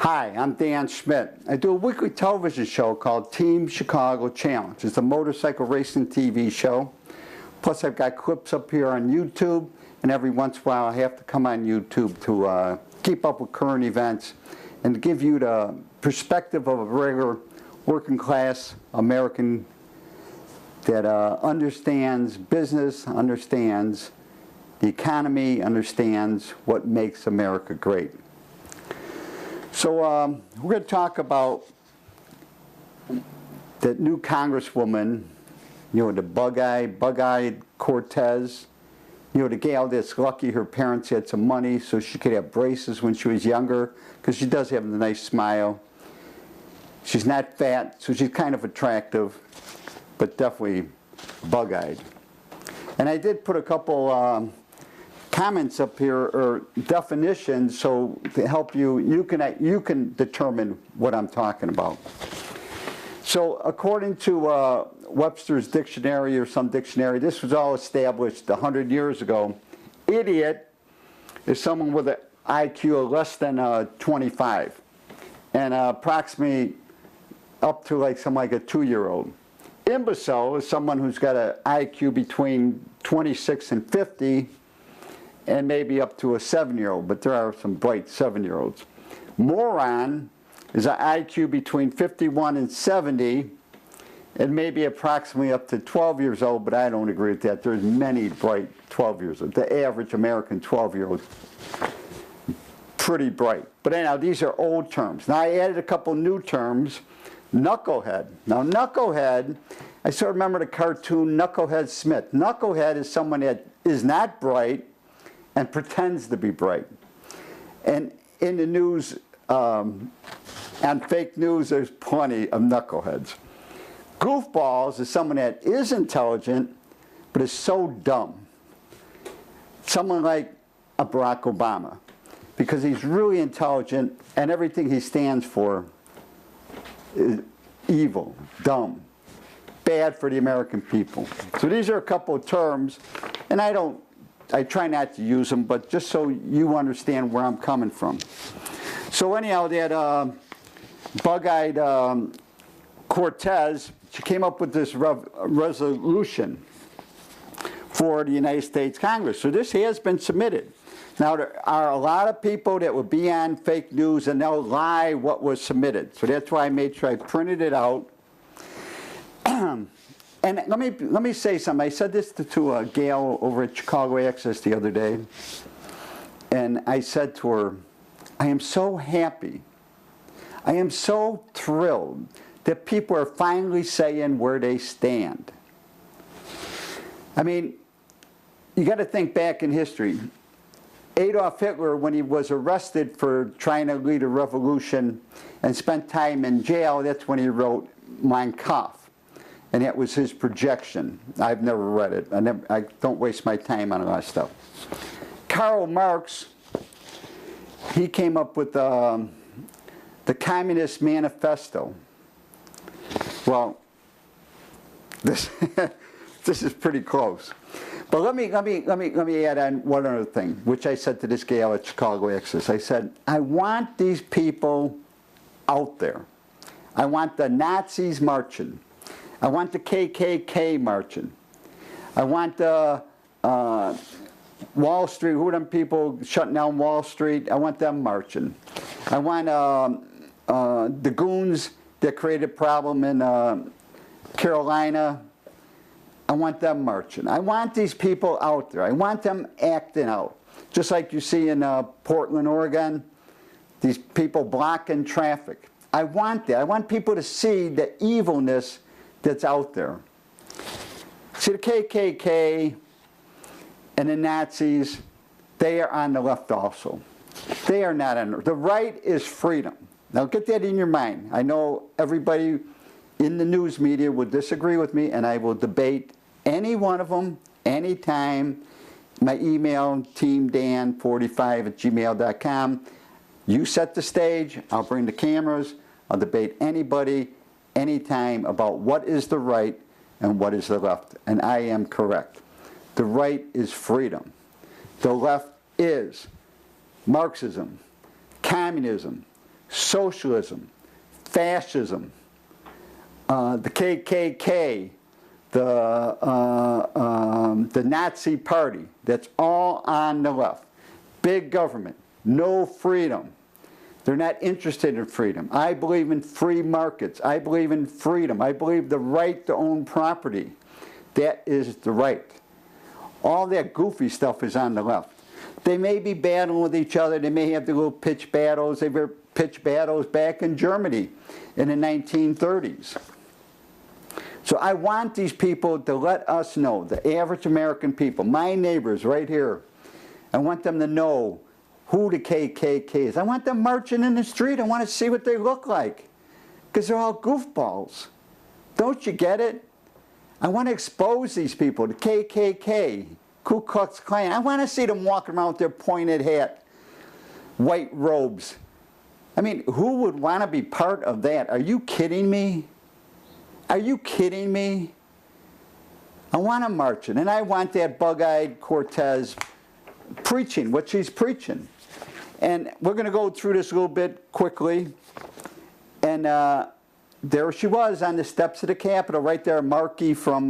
Hi, I'm Dan Schmitt. I do a weekly television show called Team Chicago Challenge. It's a motorcycle racing TV show. Plus I've got clips up here on YouTube, and every once in a while I have to come on YouTube to keep up with current events and to give you the perspective of a regular working class American that understands business, understands the economy, understands what makes America great. So we're going to talk about that new Congresswoman, you know, the bug-eyed Cortez, you know, the gal that's lucky her parents had some money so she could have braces when she was younger, because she does have a nice smile. She's not fat, so she's kind of attractive, but definitely bug-eyed. And I did put a couple comments up here, or definitions, so to help you, you can determine what I'm talking about. So according to Webster's dictionary or some dictionary, this was all established 100 years ago. Idiot is someone with an IQ of less than 25, and approximately up to like something like a 2-year-old. Imbecile is someone who's got an IQ between 26 and 50, and maybe up to a 7-year-old, but there are some bright 7-year-olds. Moron is an IQ between 51 and 70, and maybe approximately up to 12 years old, but I don't agree with that. There's many bright 12 years old. The average American 12-year-old, pretty bright. But anyhow, these are old terms. Now I added a couple new terms. Knucklehead. Now knucklehead, I sort of remember the cartoon Knucklehead Schmitt. Knucklehead is someone that is not bright and pretends to be bright. And in the news, on fake news, there's plenty of knuckleheads. Goofballs is someone that is intelligent, but is so dumb. Someone like a Barack Obama, because he's really intelligent and everything he stands for is evil, dumb, bad for the American people. So these are a couple of terms, and I try not to use them, but just so you understand where I'm coming from. So anyhow, that bug-eyed Cortez, she came up with this resolution for the United States Congress. So this has been submitted. Now there are a lot of people that will be on fake news and they'll lie what was submitted. So that's why I made sure I printed it out. And let me say something. I said this to a gal over at Chicago Access the other day, and I said to her, I am so happy, I am so thrilled that people are finally saying where they stand. I mean, you got to think back in history. Adolf Hitler, when he was arrested for trying to lead a revolution and spent time in jail, that's when he wrote Mein Kampf. And that was his projection. I've never read it. I don't waste my time on a lot of stuff. Karl Marx, he came up with the Communist Manifesto. Well, this this is pretty close. But let me add on one other thing, which I said to this gal at Chicago Access. I said, I want these people out there. I want the Nazis marching. I want the KKK marching. I want the Wall Street, who are them people shutting down Wall Street? I want them marching. I want the goons that created a problem in Carolina. I want them marching. I want these people out there. I want them acting out. Just like you see in Portland, Oregon, these people blocking traffic. I want that. I want people to see the evilness that's out there. See, the KKK and the Nazis, they are on the left also. They are not on the right. Is freedom. Now get that in your mind. I know everybody in the news media will disagree with me, and I will debate any one of them, anytime. My email, teamdan45@gmail.com. You set the stage, I'll bring the cameras, I'll debate anybody, anytime about what is the right and what is the left. And I am correct. The right is freedom. The left is Marxism, communism, socialism, fascism, the KKK, the Nazi Party. That's all on the left. Big government, no freedom. They're not interested in freedom. I believe in free markets. I believe in freedom. I believe the right to own property. That is the right. All that goofy stuff is on the left. They may be battling with each other. They may have the little pitch battles. They were pitch battles back in Germany in the 1930s. So I want these people to let us know, the average American people, my neighbors right here, I want them to know who the KKK is. I want them marching in the street. I want to see what they look like, because they're all goofballs. Don't you get it? I want to expose these people, the KKK, Ku Klux Klan. I want to see them walking around with their pointed hat, white robes. I mean, who would want to be part of that? Are you kidding me? Are you kidding me? I want them marching, and I want that bug-eyed Cortez preaching what she's preaching. And we're going to go through this a little bit quickly. And there she was on the steps of the Capitol, right there, Markey from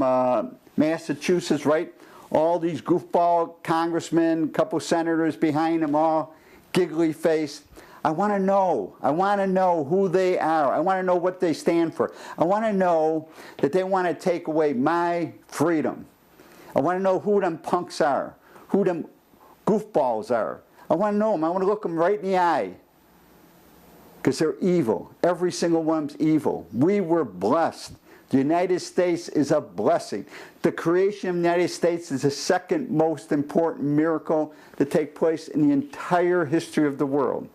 Massachusetts, right? All these goofball congressmen, a couple senators behind them, all giggly face. I want to know. I want to know who they are. I want to know what they stand for. I want to know that they want to take away my freedom. I want to know who them punks are, who them goofballs are. I want to know them. I want to look them right in the eye, because they're evil. Every single one's evil. We were blessed. The United States is a blessing. The creation of the United States is the second most important miracle to take place in the entire history of the world.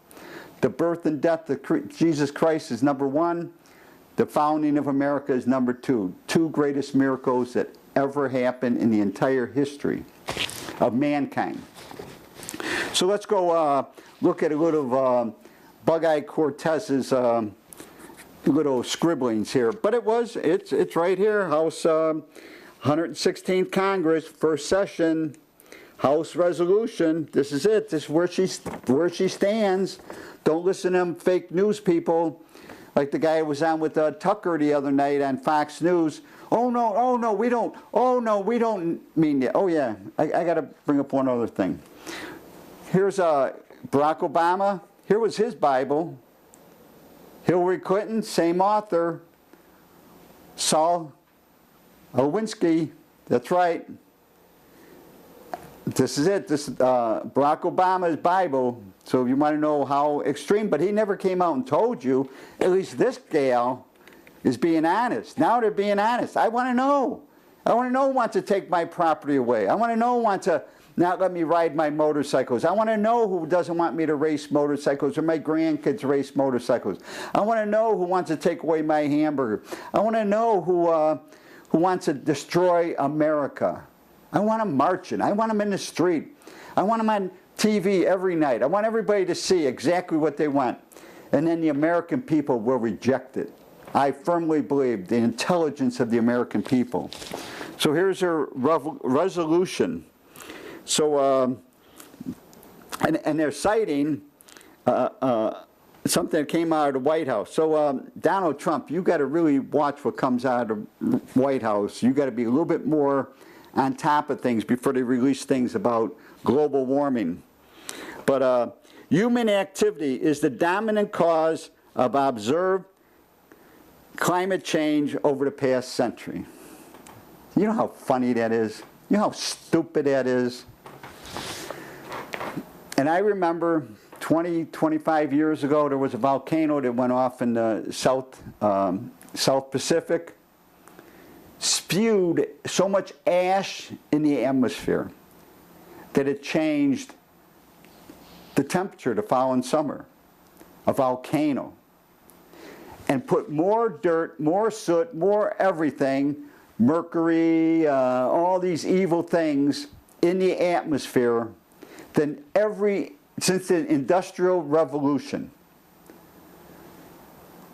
The birth and death of Jesus Christ is number one. The founding of America is number two. Two greatest miracles that ever happened in the entire history of mankind. So let's go look at a little Bug-Eyed Cortez's little scribblings here. But it's right here, House 116th Congress, first session, House Resolution. This is it. This is where she stands. Don't listen to them fake news people, like the guy who was on with Tucker the other night on Fox News. Oh no, we don't mean that. Oh yeah, I got to bring up one other thing. Here's Barack Obama. Here was his Bible. Hillary Clinton, same author. Saul Alinsky, that's right. This is it. This is Barack Obama's Bible. So if you want to know how extreme, but he never came out and told you. At least this gal is being honest. Now they're being honest. I want to know. I want to know who wants to take my property away. I want to know who wants to not let me ride my motorcycles. I want to know who doesn't want me to race motorcycles or my grandkids race motorcycles. I want to know who wants to take away my hamburger. I want to know who wants to destroy America. I want them marching. I want them in the street. I want them on TV every night. I want everybody to see exactly what they want. And then the American people will reject it. I firmly believe the intelligence of the American people. So here's her resolution. So, and they're citing something that came out of the White House. So Donald Trump, you got to really watch what comes out of the White House. You got to be a little bit more on top of things before they release things about global warming. But human activity is the dominant cause of observed climate change over the past century. You know how funny that is? You know how stupid that is? And I remember 25 years ago, there was a volcano that went off in the South Pacific, spewed so much ash in the atmosphere that it changed the temperature the following summer. A volcano. And put more dirt, more soot, more everything, mercury, all these evil things in the atmosphere than since the Industrial Revolution.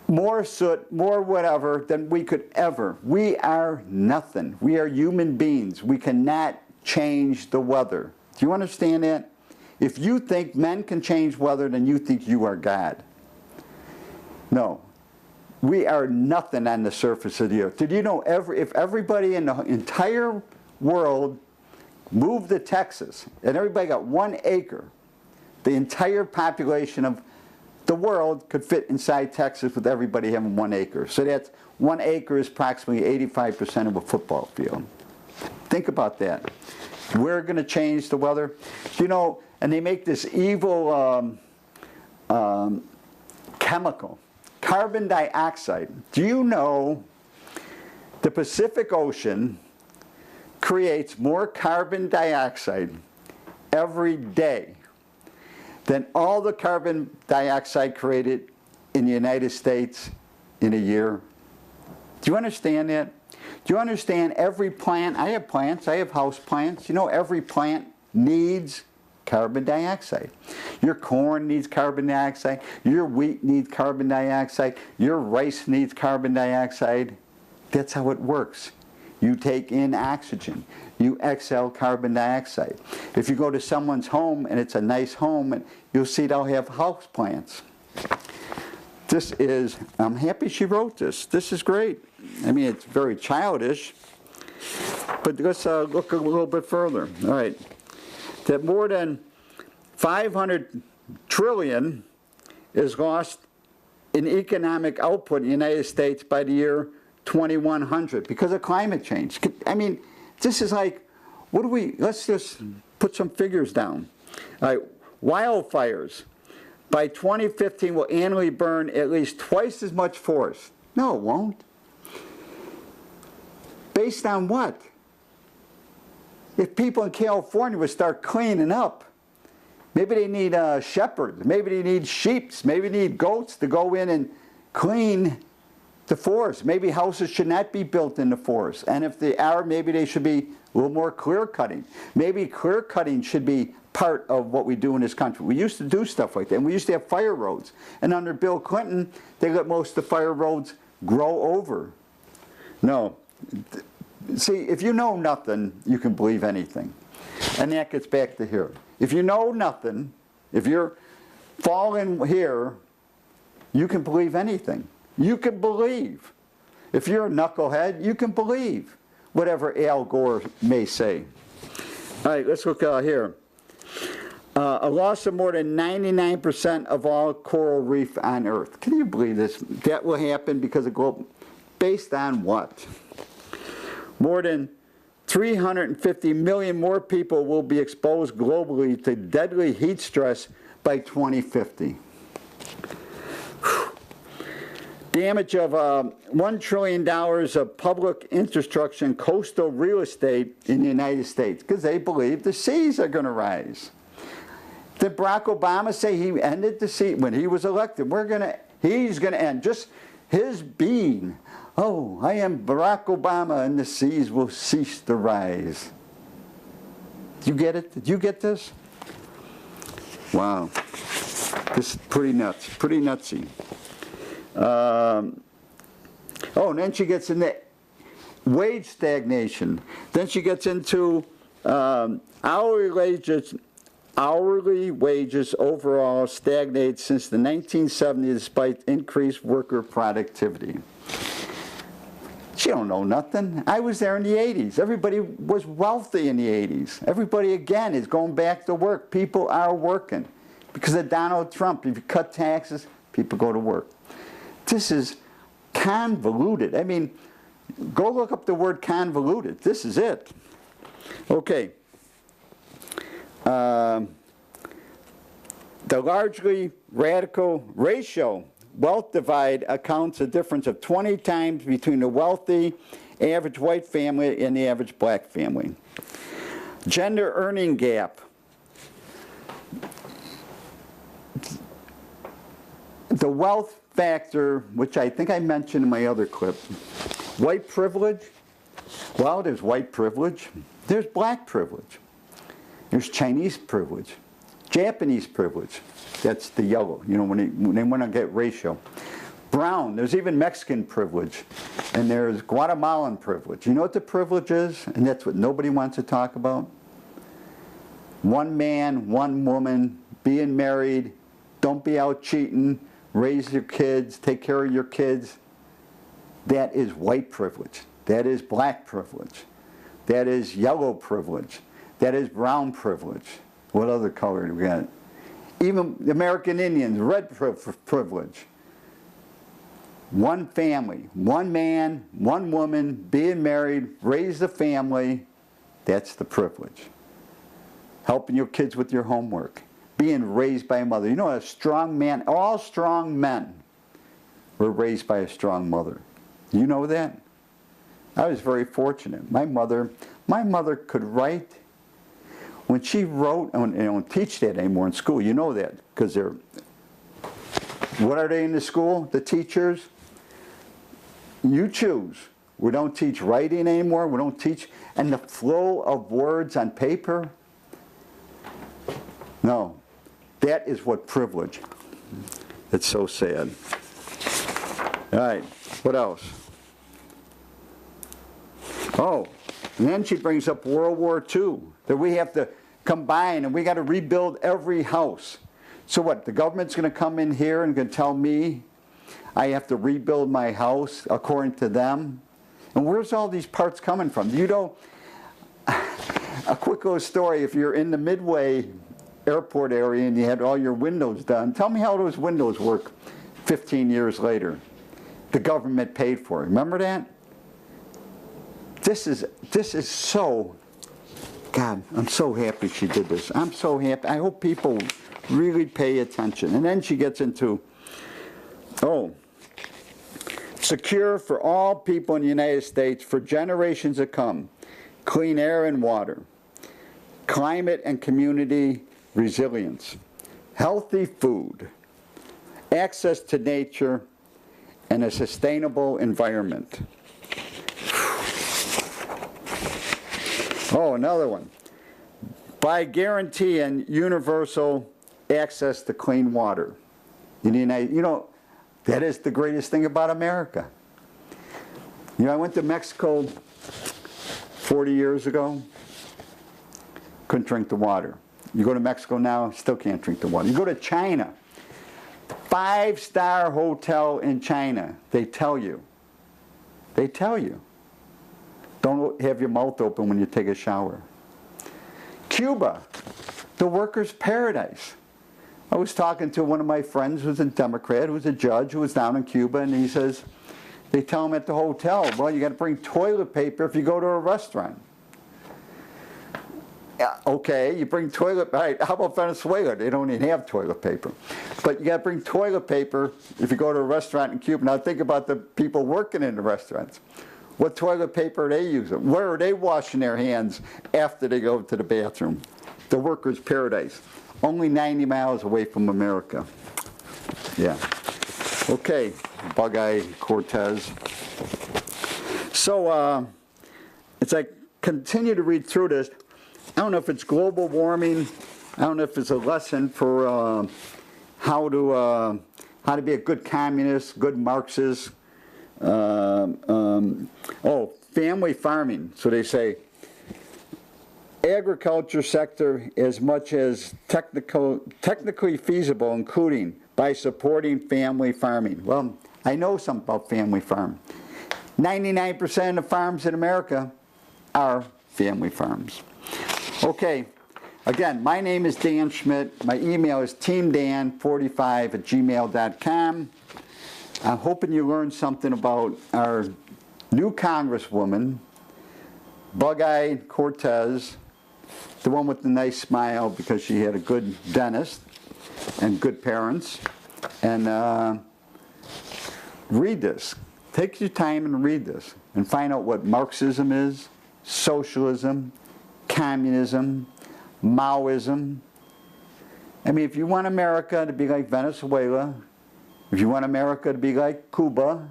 More soot, more whatever than we could ever. We are nothing. We are human beings. We cannot change the weather. Do you understand that? If you think men can change weather, then you think you are God. No. We are nothing on the surface of the earth. Did you know if everybody in the entire world moved to Texas and everybody got 1 acre, the entire population of the world could fit inside Texas with everybody having 1 acre. So that's 1 acre is approximately 85% of a football field. Think about that. We're going to change the weather. You know, and they make this evil chemical, carbon dioxide. Do you know the Pacific Ocean creates more carbon dioxide every day than all the carbon dioxide created in the United States in a year? Do you understand that? Do you understand every plant? I have plants, I have house plants. You know every plant needs carbon dioxide. Your corn needs carbon dioxide. Your wheat needs carbon dioxide. Your rice needs carbon dioxide. That's how it works. You take in oxygen. You exhale carbon dioxide. If you go to someone's home and it's a nice home, you'll see they'll have house plants. This is, I'm happy she wrote this. This is great. I mean, it's very childish, but let's look a little bit further. All right. That more than 500 trillion is lost in economic output in the United States by the year 2100 because of climate change. I mean, this is like, what do we, let's just put some figures down. All right, wildfires by 2015 will annually burn at least twice as much forest. No, it won't. Based on what? If people in California would start cleaning up, maybe they need shepherds, maybe they need sheep, maybe they need goats to go in and clean the forest. Maybe houses should not be built in the forest. And if they are, maybe they should be a little more clear cutting. Maybe clear cutting should be part of what we do in this country. We used to do stuff like that. And we used to have fire roads. And under Bill Clinton, they let most of the fire roads grow over. No. See, if you know nothing, you can believe anything. And that gets back to here. If you know nothing, if you're falling here, you can believe anything. You can believe. If you're a knucklehead, you can believe whatever Al Gore may say. All right, let's look here. A loss of more than 99% of all coral reef on Earth. Can you believe this? That will happen because of global. Based on what? More than 350 million more people will be exposed globally to deadly heat stress by 2050. Damage of $1 trillion of public infrastructure and coastal real estate in the United States because they believe the seas are going to rise. Did Barack Obama say he ended the sea when he was elected? He's going to end. Just his being. Oh, I am Barack Obama and the seas will cease to rise. Do you get it? Did you get this? Wow. This is pretty nuts. Pretty nutsy. And then she gets into wage stagnation. Then she gets into hourly wages overall stagnate since the 1970s despite increased worker productivity. She don't know nothing. I was there in the 80s. Everybody was wealthy in the 80s. Everybody, again, is going back to work. People are working. Because of Donald Trump, if you cut taxes, people go to work. This is convoluted. I mean, go look up the word convoluted. This is it. Okay. The largely radical racial wealth divide accounts a difference of 20 times between the wealthy average white family and the average black family. Gender earning gap. The wealth factor, which I think I mentioned in my other clip. White privilege. Well, there's white privilege. There's black privilege. There's Chinese privilege. Japanese privilege. That's the yellow, you know, when they want to get racial. Brown, there's even Mexican privilege. And there's Guatemalan privilege. You know what the privilege is? And that's what nobody wants to talk about? One man, one woman, being married, don't be out cheating, raise your kids, take care of your kids. That is white privilege. That is black privilege. That is yellow privilege. That is brown privilege. What other color do we got? Even the American Indians, red privilege. One family, one man, one woman, being married, raise a family, that's the privilege. Helping your kids with your homework. Being raised by a mother. You know, a strong man, all strong men were raised by a strong mother. You know that? I was very fortunate. My mother could write. When she wrote, and they don't teach that anymore in school, you know that, because they're, what are they in the school, the teachers? You choose. We don't teach writing anymore, we don't teach, and the flow of words on paper, no, that is what privilege. It's so sad. All right, what else? Oh, and then she brings up World War II, that we have to combine and we got to rebuild every house. So what, the government's going to come in here and going to tell me I have to rebuild my house according to them? And where's all these parts coming from? You know, a quick little story, if you're in the Midway airport area and you had all your windows done, tell me how those windows work 15 years later. The government paid for it. Remember that? This is so, God, I'm so happy she did this. I'm so happy. I hope people really pay attention. And then she gets into, secure for all people in the United States for generations to come, clean air and water, climate and community resilience, healthy food, access to nature, and a sustainable environment. Oh, another one. By guaranteeing universal access to clean water. You know, that is the greatest thing about America. You know, I went to Mexico 40 years ago. Couldn't drink the water. You go to Mexico now, still can't drink the water. You go to China. 5-star hotel in China. They tell you. They tell you. Don't have your mouth open when you take a shower. Cuba, the workers' paradise. I was talking to one of my friends who's a Democrat, who's a judge, who was down in Cuba, and he says, they tell him at the hotel, well, you got to bring toilet paper if you go to a restaurant. Okay, you bring toilet, all right, how about Venezuela? They don't even have toilet paper. But you got to bring toilet paper if you go to a restaurant in Cuba. Now think about the people working in the restaurants. What toilet paper are they using? Where are they washing their hands after they go to the bathroom? The workers' paradise. Only 90 miles away from America. Yeah. Okay, Bug-Eye Cortez. So, as I continue to read through this, I don't know if it's global warming. I don't know if it's a lesson for how to be a good communist, good Marxist. Family farming. So they say agriculture sector as much as technically feasible, including by supporting family farming. Well, I know something about family farm. 99% of the farms in America are family farms. Okay, again, my name is Dan Schmitt. My email is teamdan45@gmail.com. I'm hoping you learned something about our new Congresswoman, Bug-Eye Cortez, the one with the nice smile because she had a good dentist and good parents. And read this. Take your time and read this and find out what Marxism is, socialism, communism, Maoism. I mean, if you want America to be like Venezuela, if you want America to be like Cuba,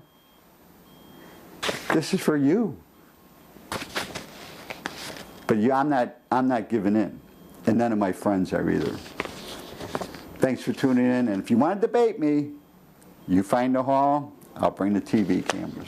this is for you. But I'm not giving in. And none of my friends are either. Thanks for tuning in. And if you want to debate me, you find the hall, I'll bring the TV cameras.